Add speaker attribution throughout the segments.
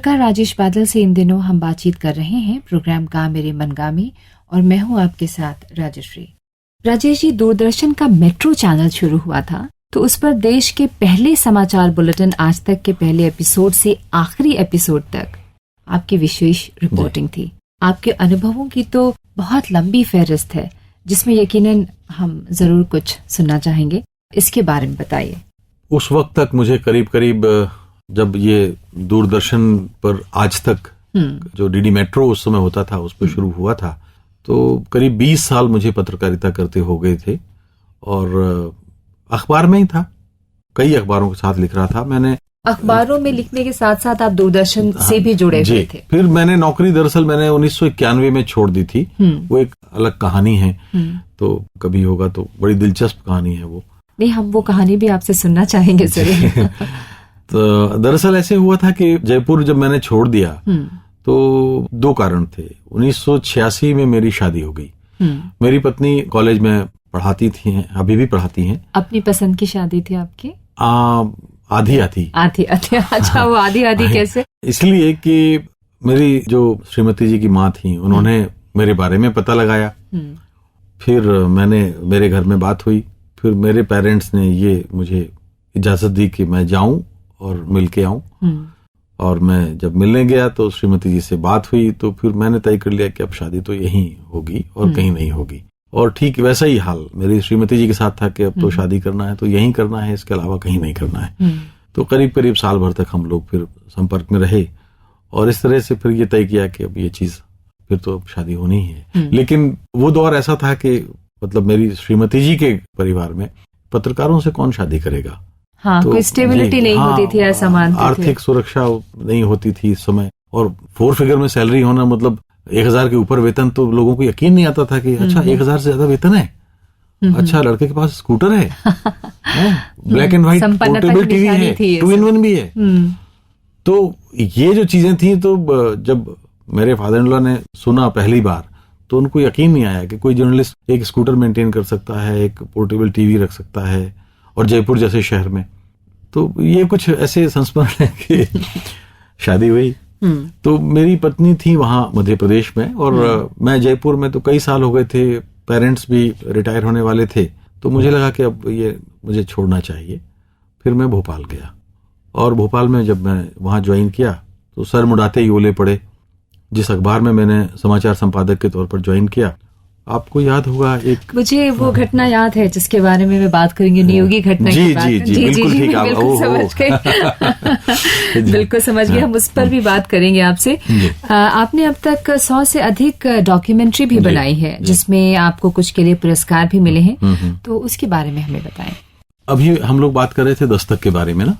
Speaker 1: पत्रकार राजेश बादल से इन दिनों हम बातचीत कर रहे हैं प्रोग्राम का मेरे मनगामी, और मैं हूं आपके साथ राजश्री। राजेश जी, दूरदर्शन का मेट्रो चैनल शुरू हुआ था, तो उस पर देश के पहले समाचार बुलेटिन आज तक के पहले एपिसोड से आखिरी एपिसोड तक आपकी विशेष रिपोर्टिंग थी। आपके अनुभवों की तो बहुत लंबी फहरिस्त है, जिसमें यकीनन हम जरूर कुछ सुनना चाहेंगे। इसके बारे में बताइए।
Speaker 2: उस वक्त तक मुझे करीब करीब, जब ये दूरदर्शन पर आज तक जो डीडी मेट्रो उस समय होता था उस पर शुरू हुआ था, तो करीब 20 साल मुझे पत्रकारिता करते हो गए थे। और अखबार में ही था, कई अखबारों के साथ लिख रहा था मैंने।
Speaker 1: अखबारों में लिखने के साथ साथ आप दूरदर्शन से भी जुड़े हुए थे।
Speaker 2: फिर मैंने नौकरी दरअसल मैंने 1991 में छोड़ दी थी। वो एक अलग कहानी है, तो कभी होगा तो बड़ी दिलचस्प कहानी है वो।
Speaker 1: नहीं, हम वो कहानी भी आपसे सुनना चाहेंगे जरूर।
Speaker 2: तो दरअसल ऐसे हुआ था कि जयपुर जब मैंने छोड़ दिया तो 2 कारण थे। 1986 में मेरी शादी हो गई। मेरी पत्नी कॉलेज में पढ़ाती थी, अभी भी पढ़ाती हैं।
Speaker 1: अपनी पसंद की शादी थी आपकी?
Speaker 2: आधी आधी।
Speaker 1: अच्छा, वो आधी आधी कैसे?
Speaker 2: इसलिए कि मेरी जो श्रीमती जी की माँ थी, उन्होंने मेरे बारे में पता लगाया। फिर मेरे घर में बात हुई। फिर मेरे पेरेंट्स ने ये मुझे इजाजत दी कि मैं जाऊं और मिल के आऊं। और मैं जब मिलने गया तो श्रीमती जी से बात हुई, तो फिर मैंने तय कर लिया कि अब शादी तो यहीं होगी और कहीं नहीं होगी। और ठीक वैसा ही हाल मेरी श्रीमती जी के साथ था कि अब तो शादी करना है तो यहीं करना है, इसके अलावा कहीं नहीं करना है। तो करीब करीब साल भर तक हम लोग फिर संपर्क में रहे, और इस तरह से फिर ये तय किया कि अब ये चीज फिर तो अब शादी होनी ही है। लेकिन वो दौर ऐसा था कि मतलब मेरी श्रीमती जी के परिवार में पत्रकारों से कौन शादी करेगा।
Speaker 1: हाँ, तो कोई स्टेबिलिटी नहीं होती थी, ऐसा मानते थे।
Speaker 2: आर्थिक सुरक्षा नहीं होती थी इस समय, और 4 फिगर में सैलरी होना मतलब 1000 के ऊपर वेतन, तो लोगों को यकीन नहीं आता था कि अच्छा 1000 से ज्यादा वेतन है, अच्छा लड़के के पास स्कूटर है, black and white portable TV है, 2-in-1 भी है। तो ये जो चीजें थी, तो जब मेरे फादर इन लॉ ने सुना पहली बार तो उनको यकीन नहीं आया कि कोई जर्नलिस्ट एक स्कूटर मेंटेन कर सकता है, एक पोर्टेबल टीवी रख सकता है, और जयपुर जैसे शहर में। तो ये कुछ ऐसे संस्मरण है कि शादी हुई। तो मेरी पत्नी थी वहां मध्य प्रदेश में, और मैं जयपुर में। तो कई साल हो गए थे, पेरेंट्स भी रिटायर होने वाले थे, तो मुझे लगा कि अब ये मुझे छोड़ना चाहिए। फिर मैं भोपाल गया, और भोपाल में जब मैं वहां ज्वाइन किया तो सर मुड़ाते ही ओले पड़े। जिस अखबार में मैंने समाचार संपादक के तौर पर ज्वाइन किया, आपको याद होगा, एक
Speaker 1: मुझे वो घटना याद है जिसके बारे में मैं बात करेंगे, नियोगी घटना की बात।
Speaker 2: जी, बिल्कुल ठीक,
Speaker 1: बिल्कुल समझ गए। बिल्कुल समझ गए, हम उस पर भी बात करेंगे आपसे। आपने अब तक 100 से अधिक डॉक्यूमेंट्री भी बनाई है, जिसमें आपको कुछ के लिए पुरस्कार भी मिले हैं, तो उसके बारे में हमें बताएं।
Speaker 2: अभी हम लोग बात कर रहे थे दस्तक के बारे में ना,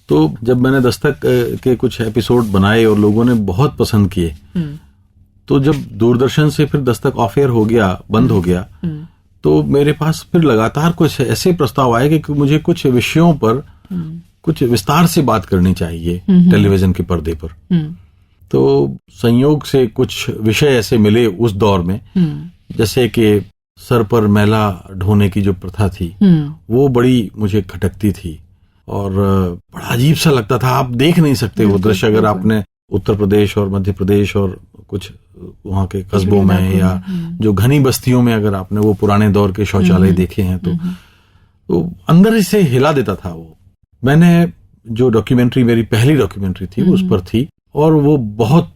Speaker 2: तो जब मैंने दस्तक के कुछ एपिसोड बनाए और लोगों ने बहुत पसंद किए, तो जब दूरदर्शन से फिर दस्तक ऑफ एयर हो गया, बंद हो गया, तो मेरे पास फिर लगातार कुछ ऐसे प्रस्ताव आए कि मुझे कुछ विषयों पर कुछ विस्तार से बात करनी चाहिए टेलीविजन के पर्दे पर। तो संयोग से कुछ विषय ऐसे मिले उस दौर में, जैसे कि सर पर मैला ढोने की जो प्रथा थी, वो बड़ी मुझे खटकती थी और बड़ा अजीब सा लगता था। आप देख नहीं सकते वो दृश्य अगर आपने उत्तर प्रदेश और मध्य प्रदेश और कुछ वहां के कस्बों में या जो घनी बस्तियों में अगर आपने वो पुराने दौर के शौचालय देखे हैं तो अंदर से हिला देता था वो। मैंने जो डॉक्यूमेंट्री, मेरी पहली डॉक्यूमेंट्री थी, उस पर थी, और वो बहुत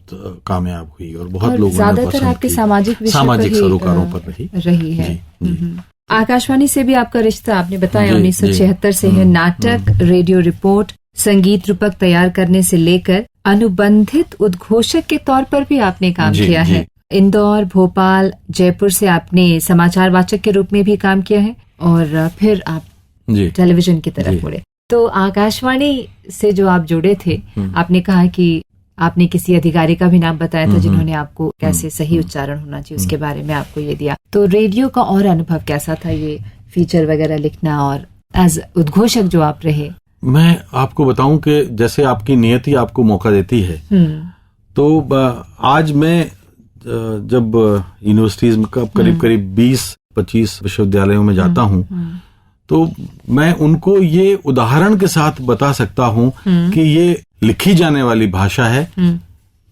Speaker 2: कामयाब हुई और बहुत लोगों ने
Speaker 1: ज्यादातर आपके सामाजिक
Speaker 2: सरोकारों पर रही
Speaker 1: है। जी। आकाशवाणी से भी आपका रिश्ता, आपने बताया 1976 से है। नाटक, रेडियो रिपोर्ट, संगीत रूपक तैयार करने से लेकर अनुबंधित उद्घोषक के तौर पर भी आपने काम किया है। इंदौर, भोपाल, जयपुर से आपने समाचार वाचक के रूप में भी काम किया है, और फिर आप टेलीविजन की तरफ मुड़े। तो आकाशवाणी से जो आप जुड़े थे, आपने कहा कि आपने किसी अधिकारी का भी नाम बताया था जिन्होंने आपको कैसे सही उच्चारण होना चाहिए उसके बारे में आपको ये दिया। तो रेडियो का और अनुभव कैसा था, ये फीचर वगैरह लिखना, और एज उद्घोषक जो आप रहे?
Speaker 2: मैं आपको बताऊं कि जैसे आपकी नियति आपको मौका देती है, तो आज मैं जब यूनिवर्सिटीज में करीब करीब 20-25 विश्वविद्यालयों में जाता हूं, तो मैं उनको ये उदाहरण के साथ बता सकता हूं कि लिखी जाने वाली भाषा है,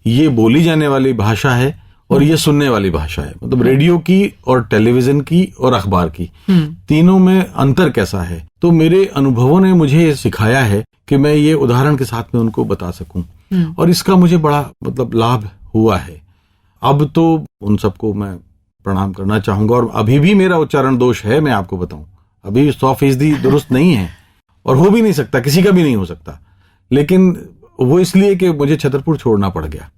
Speaker 2: ये बोली जाने वाली भाषा है, और ये सुनने वाली भाषा है। मतलब रेडियो की और टेलीविजन की और अखबार की, तीनों में अंतर कैसा है। तो मेरे अनुभवों ने मुझे ये सिखाया है कि मैं ये उदाहरण के साथ में उनको बता सकूं, और इसका मुझे बड़ा मतलब लाभ हुआ है। अब तो उन सबको मैं प्रणाम करना चाहूंगा, और अभी भी मेरा उच्चारण दोष है, मैं आपको बताऊं, अभी 100% दुरुस्त नहीं है, और हो भी नहीं सकता, किसी का भी नहीं हो सकता। लेकिन वो इसलिए कि मुझे छतरपुर छोड़ना पड़ गया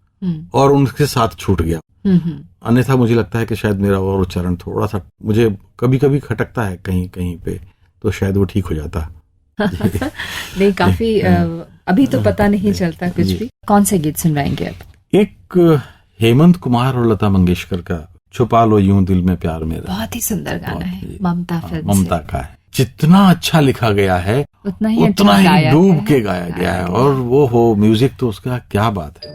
Speaker 2: और उनके साथ छूट गया। अन्यथा मुझे लगता है कि शायद मेरा और उच्चारण थोड़ा सा मुझे कभी कभी खटकता है कहीं कहीं पे, तो शायद वो ठीक हो जाता।
Speaker 1: नहीं, काफी अभी तो पता नहीं चलता कुछ भी। कौन से गीत सुनवाएंगे आप?
Speaker 2: एक हेमंत कुमार और लता मंगेशकर का छुपा लो यूं दिल में प्यार मेरा,
Speaker 1: बहुत ही सुंदर गाना है, ममता फिल्म
Speaker 2: ममता का है। जितना अच्छा लिखा गया है उतना ही डूब के गाया गया है, और वो हो म्यूजिक तो उसका क्या बात है।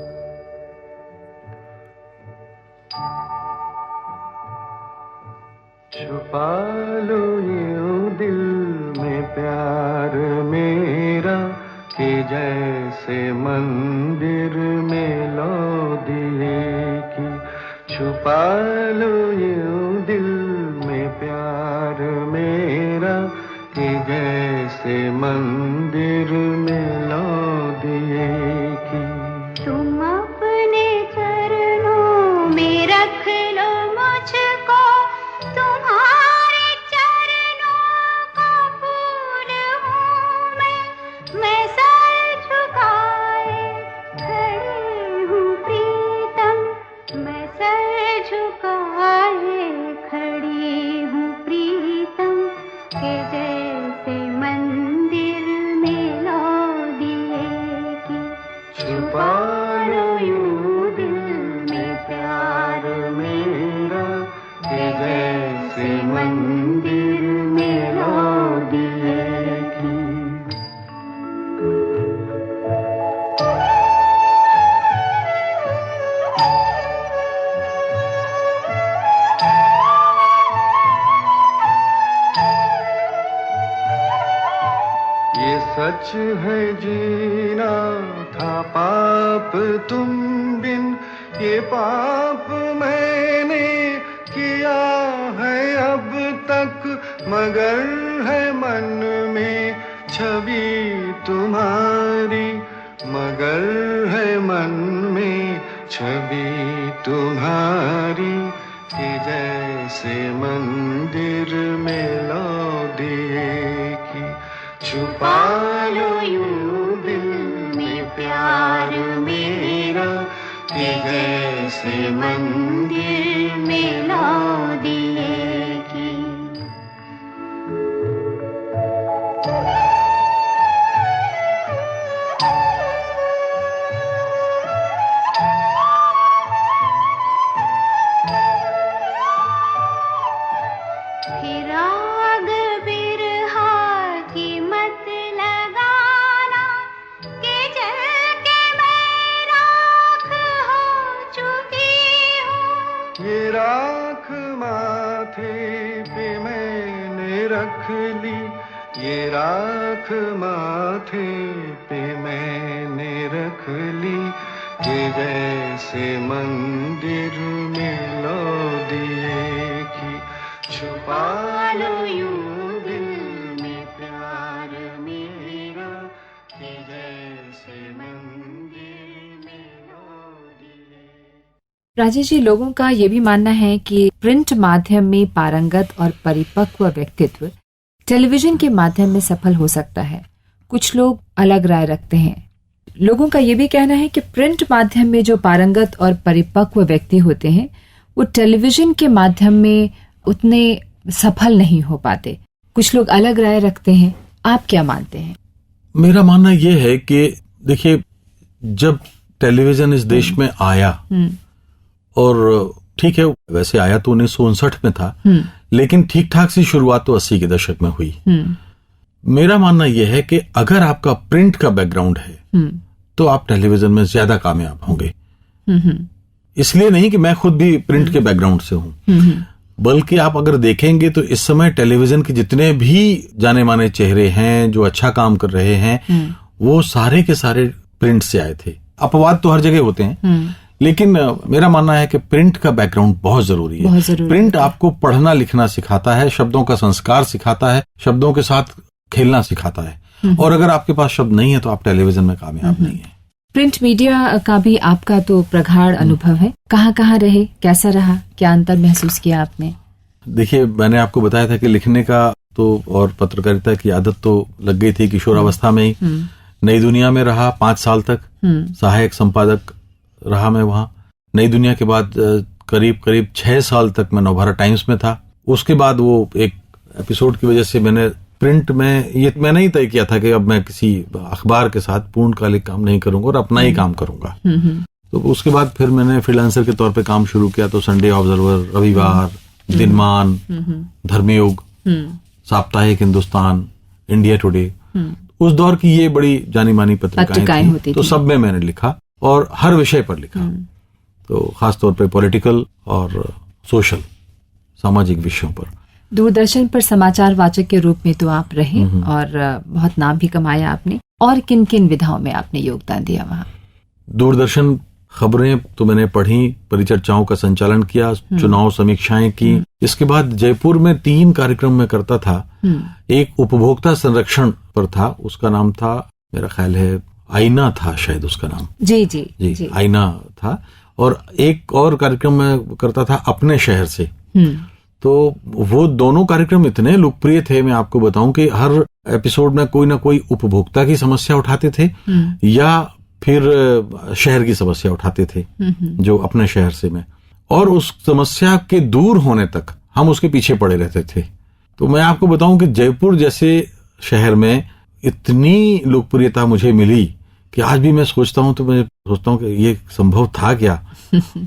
Speaker 3: छुपा लो यूं दिल में प्यार मेरा, कि जैसे मंदिर में लो दिए की। छुपा लो यूं दिल में प्यार मेरा, कि जैसे मंदिर में लो दिए की।
Speaker 4: तुम अपने चरणों में रख लो मुझको, तुम्हारे चरणों का फूल हूँ मैं सर झुकाए खड़ी हूँ प्रीतम, मैं सर झुकाए खड़ी हूँ प्रीतम, के जैसे मंदिर में लो दिए की। छुपा लो यूं दिल में प्यार मेरा, के जैसे मंदिर में लो दिए की। ये सच है जीना था पाप तुम बिन, ये पाप मैंने किया है अब तक, मगर है मन में छवि तुम्हारी, मगर है मन में छवि तुम्हारी, कि जैसे मंदिर में लो दिए की। छुपा लो यूं दिल में प्यार मेरा, कि जैसे मंदिर में लो दिए की। फिर आग बिरहा की मत लगाना, कि जल के मैं राख हो चुकी हूँ। ये राख माथे पे मैंने रख ली, ये राख माथे पे मैंने रख ली, कि जैसे मंदिर में लो दिए की। छुपा लो यूं दिल में प्यार मेरा, कि जैसे मंदिर में लो दिए।
Speaker 1: राजेश जी, लोगों का ये भी मानना है कि प्रिंट माध्यम में पारंगत और परिपक्व व्यक्तित्व टेलीविजन के माध्यम में सफल हो सकता है। कुछ लोग अलग राय रखते हैं। लोगों का ये भी कहना है कि प्रिंट माध्यम में जो पारंगत और परिपक्व व्यक्ति होते हैं वो टेलीविजन के माध्यम में उतने सफल नहीं हो पाते। कुछ लोग अलग राय रखते हैं, आप क्या मानते हैं?
Speaker 2: मेरा मानना यह है कि देखिए, जब टेलीविजन इस देश में आया, और ठीक है वैसे आया तो 1959 में था, लेकिन ठीक ठाक सी शुरुआत तो 80 के दशक में हुई। मेरा मानना यह है कि अगर आपका प्रिंट का बैकग्राउंड है तो आप टेलीविजन में ज्यादा कामयाब होंगे। इसलिए नहीं कि मैं खुद भी प्रिंट के बैकग्राउंड से हूं, बल्कि आप अगर देखेंगे तो इस समय टेलीविजन के जितने भी जाने माने चेहरे हैं जो अच्छा काम कर रहे हैं, वो सारे के सारे प्रिंट से आए थे। अपवाद तो हर जगह होते हैं, लेकिन मेरा मानना है कि प्रिंट का बैकग्राउंड बहुत जरूरी है। प्रिंट आपको पढ़ना लिखना सिखाता है, शब्दों का संस्कार सिखाता है, शब्दों के साथ खेलना सिखाता है, और अगर आपके पास शब्द नहीं है तो आप टेलीविजन में कामयाब नहीं है।
Speaker 1: प्रिंट मीडिया का भी आपका तो प्रगाढ़ अनुभव है, कहाँ रहे, कैसा रहा, क्या अंतर महसूस किया आपने?
Speaker 2: देखिए, मैंने आपको बताया था कि लिखने का तो और पत्रकारिता की आदत तो लग गई थी किशोरावस्था में ही। नई दुनिया में रहा 5 साल तक, सहायक संपादक रहा मैं वहां। नई दुनिया के बाद करीब 6 साल तक मैं नवभारत टाइम्स में था। उसके बाद वो एक एपिसोड की वजह से मैंने प्रिंट में, ये मैंने ही तय किया था कि अब मैं किसी अखबार के साथ पूर्णकालिक काम नहीं करूंगा और अपना ही काम करूंगा। तो उसके बाद फिर मैंने फ्रीलांसर के तौर पे काम शुरू किया। तो संडे ऑब्जर्वर, रविवार, दिनमान, धर्मयुग, साप्ताहिक हिंदुस्तान, इंडिया टुडे, उस दौर की ये बड़ी जानी मानी पत्रिकाएं होती थी। तो सब में मैंने लिखा और हर विषय पर लिखा। तो खासतौर पे पॉलिटिकल और सोशल, सामाजिक विषयों पर।
Speaker 1: दूरदर्शन पर समाचार वाचक के रूप में तो आप रहे और बहुत नाम भी कमाया आपने। और किन किन विधाओं में आपने योगदान दिया वहां?
Speaker 2: दूरदर्शन खबरें तो मैंने पढ़ी, परिचर्चाओं का संचालन किया, चुनाव समीक्षाएं की। इसके बाद जयपुर में 3 कार्यक्रम में करता था। एक उपभोक्ता संरक्षण पर था, उसका नाम था, मेरा ख्याल है आईना था शायद उसका नाम। जी, आईना था। और एक और कार्यक्रम में करता था अपने शहर से। तो वो दोनों कार्यक्रम इतने लोकप्रिय थे, मैं आपको बताऊं कि हर एपिसोड में कोई ना कोई उपभोक्ता की समस्या उठाते थे या फिर शहर की समस्या उठाते थे, जो अपने शहर से में, और उस समस्या के दूर होने तक हम उसके पीछे पड़े रहते थे। तो मैं आपको बताऊं कि जयपुर जैसे शहर में इतनी लोकप्रियता मुझे मिली कि आज भी मैं सोचता हूं तो मैं सोचता हूं कि ये संभव था क्या।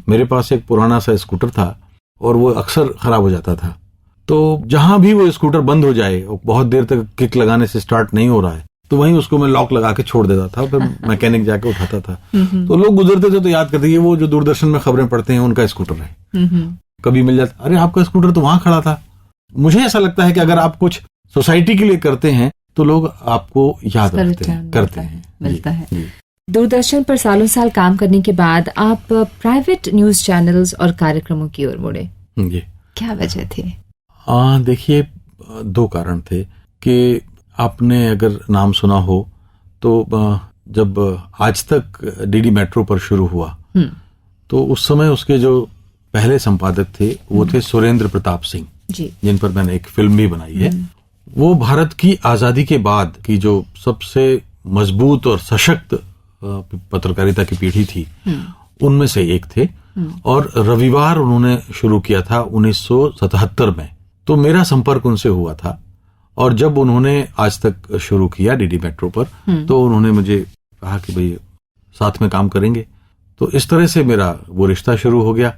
Speaker 2: मेरे पास एक पुराना सा स्कूटर था और वो अक्सर खराब हो जाता था। तो जहां भी वो स्कूटर बंद हो जाए और बहुत देर तक किक लगाने से स्टार्ट नहीं हो रहा है, तो वहीं उसको मैं लॉक लगा के छोड़ देता था, फिर मैकेनिक जाके उठाता था। तो लोग गुजरते थे तो याद करते, ये वो जो दूरदर्शन में खबरें पढ़ते हैं उनका स्कूटर है। कभी मिल जाता, अरे आपका स्कूटर तो वहां खड़ा था। मुझे ऐसा लगता है कि अगर आप कुछ सोसाइटी के लिए करते हैं तो लोग आपको याद करते हैं,
Speaker 1: मिलता है। दूरदर्शन पर सालों साल काम करने के बाद आप प्राइवेट न्यूज चैनल्स और कार्यक्रमों की ओर मुड़े, क्या वजह थी?
Speaker 2: देखिए, 2 कारण थे कि आपने अगर नाम सुना हो तो जब आज तक डीडी मेट्रो पर शुरू हुआ तो उस समय उसके जो पहले संपादक थे वो थे सुरेंद्र प्रताप सिंह, जिन पर मैंने एक फिल्म भी बनाई है। वो भारत की आजादी के बाद की जो सबसे मजबूत और सशक्त पत्रकारिता की पीढ़ी थी उनमें से एक थे। और रविवार उन्होंने शुरू किया था 1977 में। तो मेरा संपर्क उनसे हुआ था और जब उन्होंने आज तक शुरू किया डीडी मेट्रो पर तो उन्होंने मुझे कहा कि भाई साथ में काम करेंगे। तो इस तरह से मेरा वो रिश्ता शुरू हो गया।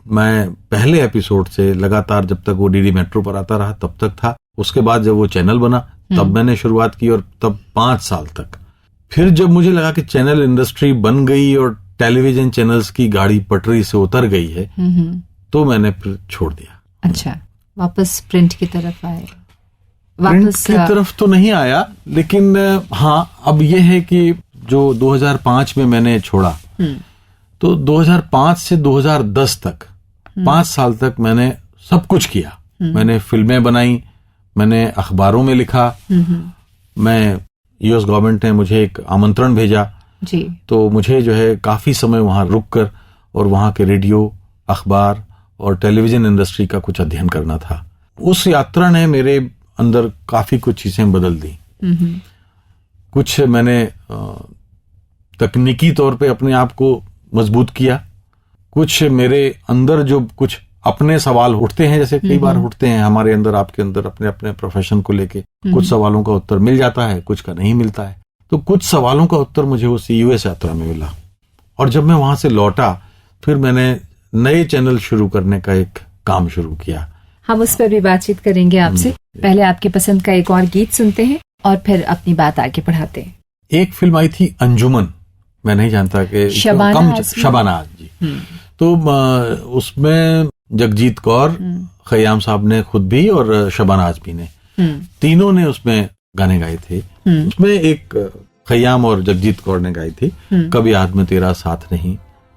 Speaker 2: मैं पहले एपिसोड से लगातार जब तक वो डीडी मेट्रो पर आता रहा तब तक था। उसके बाद जब वो चैनल बना तब मैंने शुरुआत की और तब 5 साल तक। फिर जब मुझे लगा कि चैनल इंडस्ट्री बन गई और टेलीविजन चैनल्स की गाड़ी पटरी से उतर गई है तो मैंने फिर छोड़ दिया।
Speaker 1: अच्छा, वापस प्रिंट की तरफ आए?
Speaker 2: प्रिंट की तरफ तो नहीं आया, लेकिन हाँ, अब यह है कि जो 2005 में मैंने छोड़ा तो 2005 से 2010 तक 5 साल तक मैंने सब कुछ किया। मैंने फिल्में बनाई, मैंने अखबारों में लिखा, मैं यूएस गवर्नमेंट ने मुझे एक आमंत्रण भेजा
Speaker 1: जी।
Speaker 2: तो मुझे जो है काफी समय वहां रुककर और वहां के रेडियो, अखबार और टेलीविजन इंडस्ट्री का कुछ अध्ययन करना था। उस यात्रा ने मेरे अंदर काफी कुछ चीजें बदल दी। कुछ मैंने तकनीकी तौर पे अपने आप को मजबूत किया। कुछ मेरे अंदर जो कुछ अपने सवाल उठते हैं, जैसे कई बार उठते हैं हमारे अंदर, आपके अंदर, अपने अपने प्रोफेशन को लेके कुछ सवालों का उत्तर मिल जाता है, कुछ का नहीं मिलता है। तो कुछ सवालों का उत्तर मुझे उस यूएस यात्रा में मिला और जब मैं वहां से लौटा फिर मैंने नए चैनल शुरू करने का एक काम शुरू किया।
Speaker 1: हम उस पर भी बातचीत करेंगे आपसे। पहले आपके पसंद का एक और गीत सुनते हैं और फिर अपनी बात आगे बढ़ाते हैं।
Speaker 2: एक फिल्म आई थी अंजुमन, मैं नहीं जानता कि शबाना जी। तो उसमें जगजीत कौर, खयाम साहब ने खुद भी और शबाना आजमी ने, तीनों ने उसमें गाने गाए थे। उसमें एक खयाम और जगजीत कौर ने गाई थी, कब याद में तेरा साथ नहीं।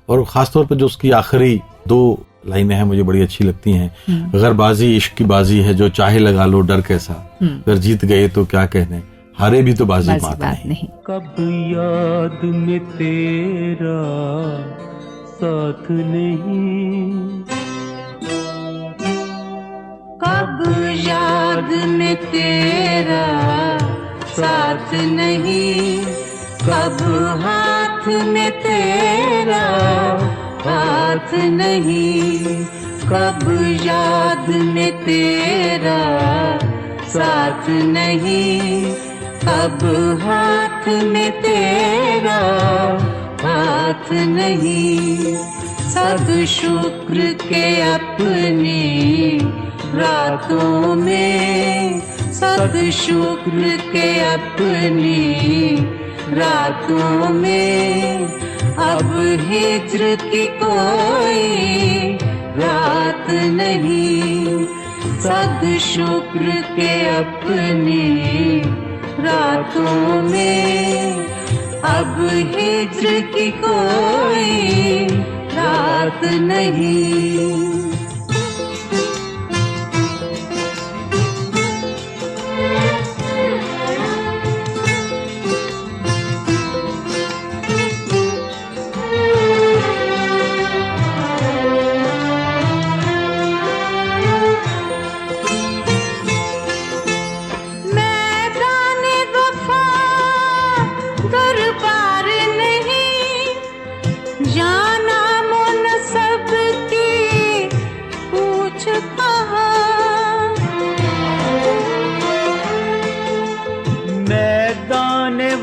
Speaker 2: और खासतौर पर जो उसकी आखिरी 2 लाइनें हैं मुझे बड़ी अच्छी लगती हैं। गरबाजी इश्क की बाजी है, जो चाहे लगा लो डर कैसा, अगर जीत गए तो क्या कहने, हारे भी तो बाजी बात नहीं।
Speaker 3: कब याद में तेरा साथ नहीं,
Speaker 5: कब याद में तेरा साथ नहीं, कब हाथ में तेरा हाथ नहीं, कब याद में तेरा साथ नहीं, कब हाथ में तेरा हाथ नहीं। सद शुक्र के अपनी रातों में, सद शुक्र के अपनी रातों में, अब हिज्र की कोई रात नहीं। सद शुक्र के अपनी रातों में, अब हिज्र की कोई रात नहीं।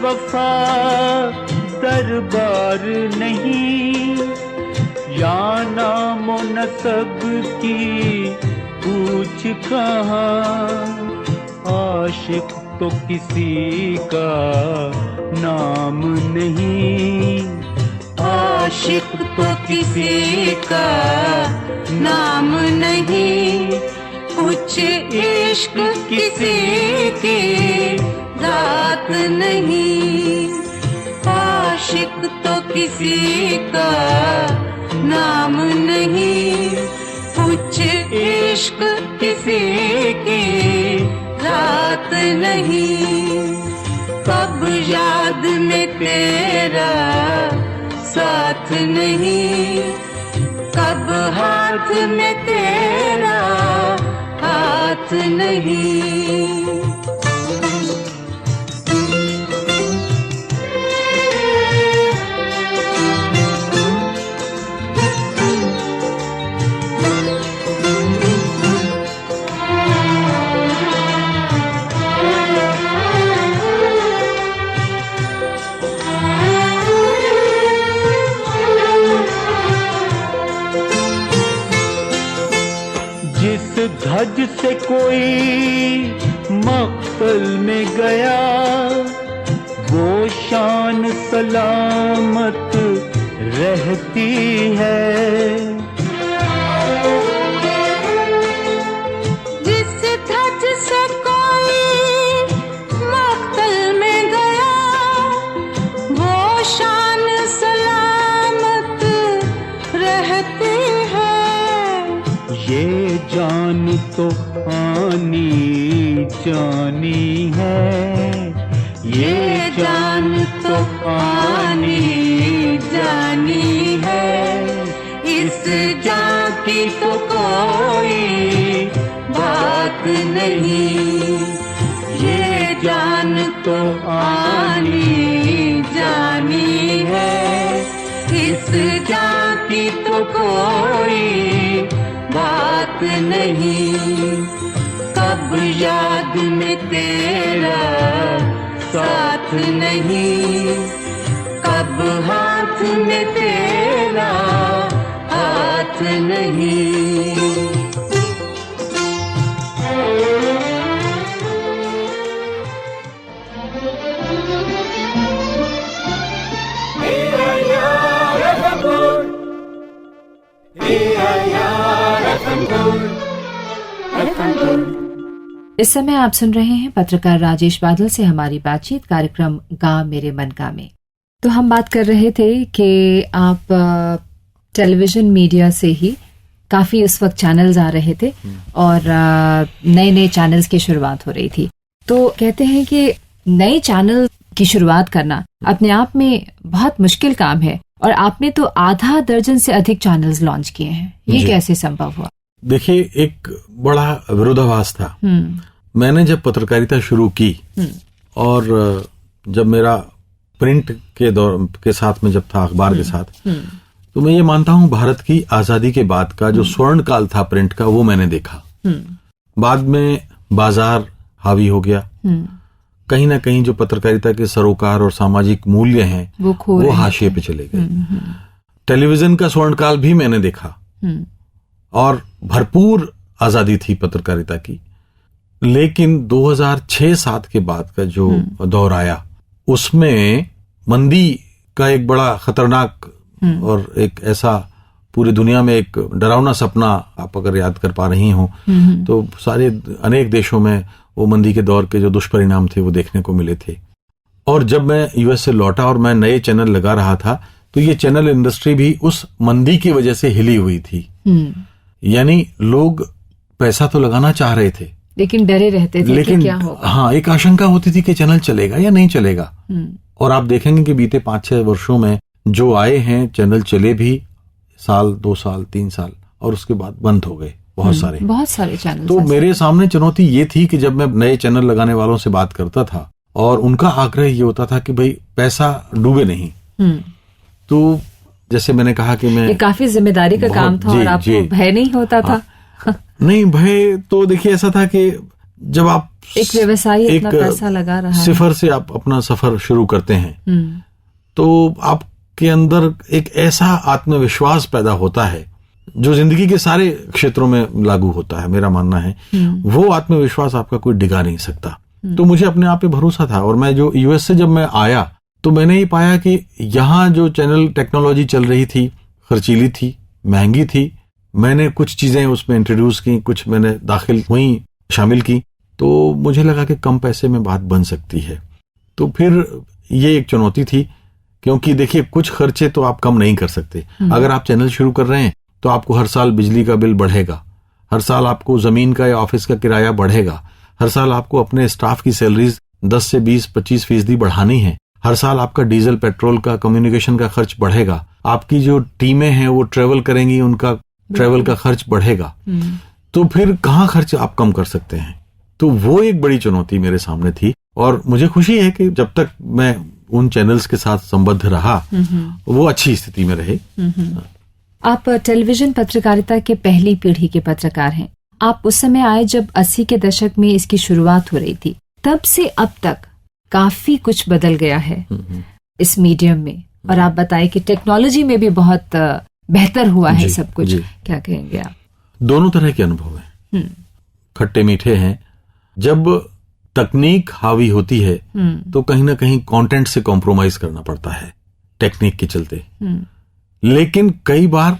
Speaker 3: वफा दरबार नहीं, या नाम नसब की पूछ कहाँ। आशिक तो किसी का नाम नहीं,
Speaker 5: आशिक तो किसी का नाम नहीं, कुछ इश्क किसी की रात नहीं। आशिक तो किसी का नाम नहीं, कुछ इश्क किसी की रात नहीं। कब याद में तेरा साथ नहीं, कब हाथ में तेरा हाथ नहीं।
Speaker 3: धज से कोई मक्तल में गया, वो शान सलामत रहती है।
Speaker 5: जिस धज से कोई मक्तल में गया, वो शान सलामत रहती है।
Speaker 3: ये जान तो आनी जानी है,
Speaker 5: ये जान तो आनी जानी है। इस जान की तो कोई बात नहीं, ये जान तो आनी जानी है। इस जान की तो कोई बात नहीं। कब याद में तेरा साथ नहीं, कब हाथ में तेरा हाथ नहीं।
Speaker 1: इस समय आप सुन रहे हैं पत्रकार राजेश बादल से हमारी बातचीत, कार्यक्रम गाँव मेरे मन का में। तो हम बात कर रहे थे कि आप टेलीविजन मीडिया से ही काफी उस वक्त चैनल्स आ रहे थे और नए नए चैनल्स की शुरुआत हो रही थी। तो कहते हैं कि नए चैनल की शुरुआत करना अपने आप में बहुत मुश्किल काम है और आपने तो आधा दर्जन से अधिक चैनल्स लॉन्च किए हैं। ये कैसे संभव हुआ?
Speaker 2: देखिए, एक बड़ा विरोधाभास था। मैंने जब पत्रकारिता शुरू की और जब मेरा प्रिंट के दौर के साथ में जब था, अखबार के साथ, तो मैं ये मानता हूं भारत की आजादी के बाद का जो स्वर्ण काल था प्रिंट का, वो मैंने देखा। बाद में बाजार हावी हो गया, कहीं ना कहीं जो पत्रकारिता के सरोकार और सामाजिक मूल्य हैं वो हाशिए पे चले गए। टेलीविजन का स्वर्ण काल भी मैंने देखा और भरपूर आजादी थी पत्रकारिता की, लेकिन 2006-07 के बाद का जो दौर आया उसमें मंदी का एक बड़ा खतरनाक और एक ऐसा पूरी दुनिया में एक डरावना सपना, आप अगर याद कर पा रही हो तो सारे अनेक देशों में वो मंदी के दौर के जो दुष्परिणाम थे वो देखने को मिले थे। और जब मैं यूएस से लौटा और मैं नए चैनल लगा रहा था तो ये चैनल इंडस्ट्री भी उस मंदी की वजह से हिली हुई थी। यानी लोग पैसा तो लगाना चाह रहे थे
Speaker 1: लेकिन डरे रहते थे कि क्या होगा।
Speaker 2: हाँ, एक आशंका होती थी कि चैनल चलेगा या नहीं चलेगा। और आप देखेंगे कि बीते 5-6 वर्षों में जो आए हैं चैनल चले भी साल, 2 साल, 3 साल और उसके बाद बंद हो गए बहुत सारे चैनल। तो मेरे सामने चुनौती ये थी कि जब मैं नए चैनल लगाने वालों से बात करता था और उनका आग्रह ये होता था कि भाई पैसा डूबे नहीं, तो जैसे मैंने कहा कि मैं,
Speaker 1: ये काफी जिम्मेदारी का काम था और आपको भय नहीं होता था?
Speaker 2: नहीं, भय तो देखिए ऐसा था कि जब आप
Speaker 1: एक व्यवसायी अपना पैसा लगा रहा है,
Speaker 2: सिफर से आप अपना सफर शुरू करते हैं तो आपके अंदर एक ऐसा आत्मविश्वास पैदा होता है जो जिंदगी के सारे क्षेत्रों में लागू होता है। मेरा मानना है वो आत्मविश्वास आपका कोई डिगा नहीं सकता। तो मुझे अपने आप पे भरोसा था और मैं जो यूएस से जब मैं आया तो मैंने ये पाया कि यहाँ जो चैनल टेक्नोलॉजी चल रही थी खर्चीली थी, महंगी थी। मैंने कुछ चीजें उसमें इंट्रोड्यूस की, कुछ मैंने दाखिल हुई, शामिल की, तो मुझे लगा कि कम पैसे में बात बन सकती है। तो फिर ये एक चुनौती थी, क्योंकि देखिए कुछ खर्चे तो आप कम नहीं कर सकते। अगर आप चैनल शुरू कर रहे हैं तो आपको हर साल बिजली का बिल बढ़ेगा, हर साल आपको जमीन का या ऑफिस का किराया बढ़ेगा, हर साल आपको अपने स्टाफ की सैलरीज 10 से 20-25% बढ़ानी है, हर साल आपका डीजल पेट्रोल का कम्युनिकेशन का खर्च बढ़ेगा, आपकी जो टीमें हैं वो ट्रेवल करेंगी, उनका ट्रेवल का खर्च बढ़ेगा। तो फिर कहाँ खर्च आप कम कर सकते हैं? तो वो एक बड़ी चुनौती मेरे सामने थी और मुझे खुशी है कि जब तक मैं उन चैनल्स के साथ संबद्ध रहा वो अच्छी स्थिति में रहे।
Speaker 1: आप टेलीविजन पत्रकारिता के पहली पीढ़ी के पत्रकार हैं। आप उस समय आए जब 80 के दशक में इसकी शुरुआत हो रही थी। तब से अब तक काफी कुछ बदल गया है इस मीडियम में, और आप बताएं कि टेक्नोलॉजी में भी बहुत बेहतर हुआ है सब कुछ। क्या कहेंगे आप?
Speaker 2: दोनों तरह के अनुभव हैं, खट्टे मीठे हैं। जब तकनीक हावी होती है तो कहीं ना कहीं कंटेंट से कॉम्प्रोमाइज करना पड़ता है टेक्निक के चलते, लेकिन कई बार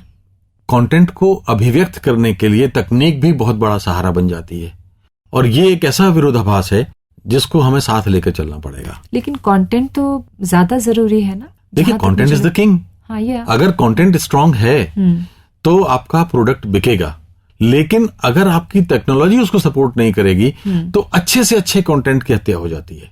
Speaker 2: कंटेंट को अभिव्यक्त करने के लिए तकनीक भी बहुत बड़ा सहारा बन जाती है। और ये एक ऐसा विरोधाभास है जिसको हमें साथ लेकर चलना पड़ेगा।
Speaker 1: लेकिन कंटेंट तो ज्यादा जरूरी है ना?
Speaker 2: देखिए, कंटेंट इज द किंग। अगर कंटेंट स्ट्रांग है तो आपका प्रोडक्ट बिकेगा, लेकिन अगर आपकी टेक्नोलॉजी उसको सपोर्ट नहीं करेगी तो अच्छे से अच्छे कंटेंट की हत्या हो जाती है।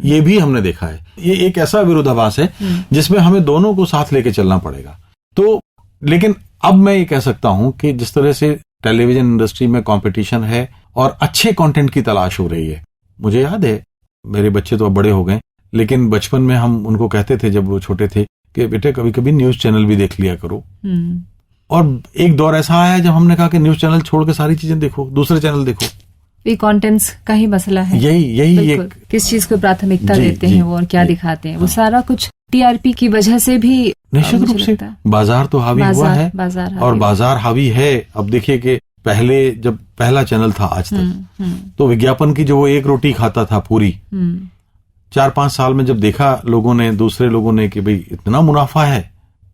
Speaker 2: ये भी हमने देखा है। ये एक ऐसा विरोधाभास है जिसमें हमें दोनों को साथ लेके चलना पड़ेगा। तो लेकिन अब मैं ये कह सकता हूं कि जिस तरह से टेलीविजन इंडस्ट्री में कंपटीशन है और अच्छे कंटेंट की तलाश हो रही है, मुझे याद है, मेरे बच्चे तो अब बड़े हो गए, लेकिन बचपन में हम उनको कहते थे जब वो छोटे थे कि बेटे कभी कभी न्यूज चैनल भी देख लिया करो। और एक दौर ऐसा आया जब हमने कहा कि न्यूज चैनल छोड़ के सारी चीजें देखो, दूसरे चैनल देखो।
Speaker 1: ये कंटेंट्स का ही मसला है।
Speaker 2: यही एक
Speaker 1: किस चीज को प्राथमिकता देते हैं वो और क्या दिखाते हैं, वो सारा कुछ टीआरपी की वजह से भी
Speaker 2: निश्चित रूप से बाजार तो हावी हुआ है और बाजार हावी है। अब देखिए कि पहले जब पहला चैनल था आज तक, तो विज्ञापन की जो वो एक रोटी खाता था पूरी, 4-5 साल में जब देखा लोगों ने, दूसरे लोगों ने कि भाई इतना मुनाफा है,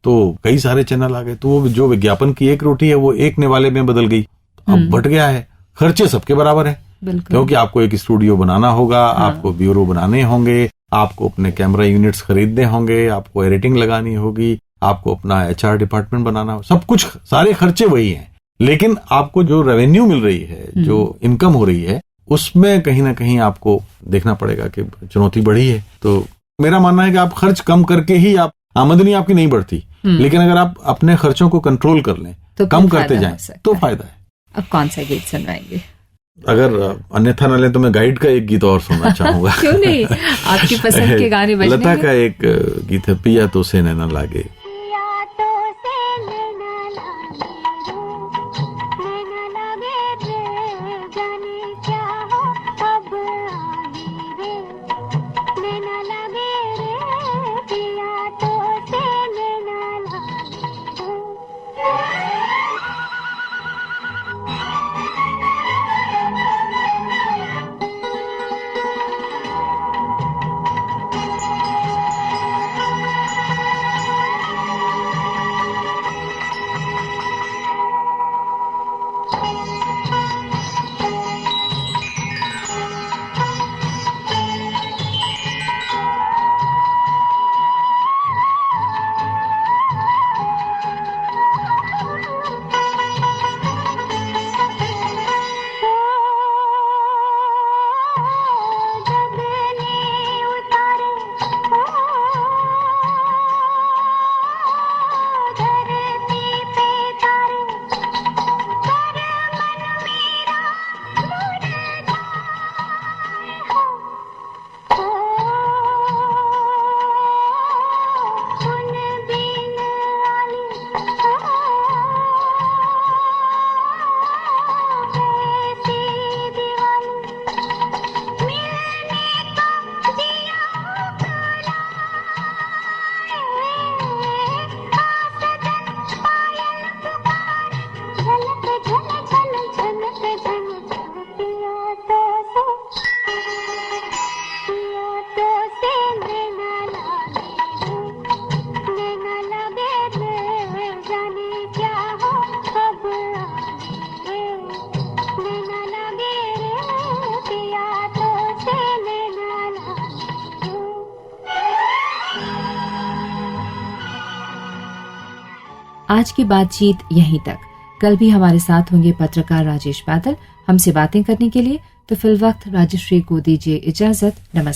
Speaker 2: तो कई सारे चैनल आ गए। तो वो जो विज्ञापन की एक रोटी है वो एक निवाले में बदल गई, अब बढ़ गया है। खर्चे सबके बराबर है,
Speaker 1: बिल्कुल।
Speaker 2: क्योंकि आपको एक स्टूडियो बनाना होगा, आपको ब्यूरो बनाने होंगे, आपको अपने कैमरा यूनिट्स खरीदने होंगे, आपको एडिटिंग लगानी होगी, आपको अपना HR डिपार्टमेंट बनाना होगा, सब कुछ, सारे खर्चे वही हैं। लेकिन आपको जो रेवेन्यू मिल रही है, जो इनकम हो रही है, उसमें कहीं ना कहीं आपको देखना पड़ेगा कि चुनौती बढ़ी है। तो मेरा मानना है कि आप खर्च कम करके ही, आप आमदनी आपकी नहीं बढ़ती, लेकिन अगर आप अपने खर्चों को कंट्रोल कर लें,
Speaker 1: तो
Speaker 2: कम करते जाएं, तो फायदा है।
Speaker 1: अब कौन सा गीत सुनवाएंगे?
Speaker 2: अगर अन्यथा न ले तो मैं गाइड का एक गीत और सुनना चाहूंगा।
Speaker 1: क्यों नहीं, आपकी पसंद के गाने बजने
Speaker 2: लता का एक गीत है, पिया तो से नैना लागे।
Speaker 1: आज की बातचीत यहीं तक। कल भी हमारे साथ होंगे पत्रकार राजेश बादल हमसे बातें करने के लिए। तो फिलवक्त राजश्री को दीजिए इजाजत। नमस्कार।